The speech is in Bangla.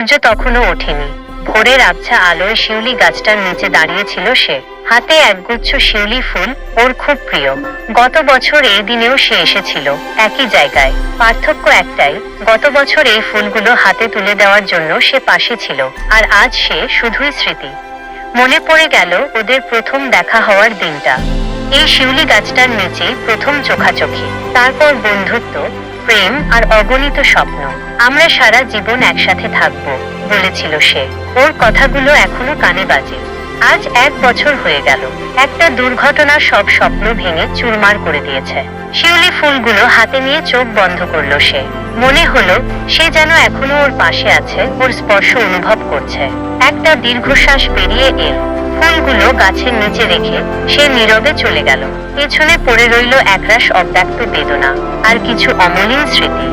সূর্য তখনও ওঠেনি। ভোরের আবছা আলোয় শিউলি গাছটার নিচে দাঁড়িয়েছিল সে, হাতে একগুচ্ছ শিউলি ফুল, ওর খুব প্রিয়। গত বছর এই দিনেও সে এসেছিল, একই জায়গায়। পার্থক্য একটাই, গত বছর এই ফুলগুলো হাতে তুলে দেওয়ার জন্য সে পাশে ছিল, আর আজ সে শুধুই স্মৃতি। মনে পড়ে গেল ওদের প্রথম দেখা হওয়ার দিনটা। এই শিউলি গাছটার নিচেই প্রথম চোখাচোখি, তারপর বন্ধুত্ব, প্রেম আর অগণিত স্বপ্ন। আমরা সারা জীবন একসাথে থাকবো, বলেছিল সে। ওর কথাগুলো এখনো কানে বাজে। আজ 1 বছর হয়ে গেল। একটা দুর্ঘটনা সব স্বপ্ন ভেঙে চুরমার করে দিয়েছে। শিউলি ফুলগুলো হাতে নিয়ে চোখ বন্ধ করলো সে। মনে হলো সে যেন এখনো ওর পাশে আছে, ওর স্পর্শ অনুভব করছে। একটা দীর্ঘশ্বাস বেরিয়ে এল। ফুলগুলো গাছের নিচে রেখে সে নীরবে চলে গেল। পেছনে পড়ে রইল একরাশ অব্যক্ত বেদনা আর কিছু অমলিন স্মৃতি।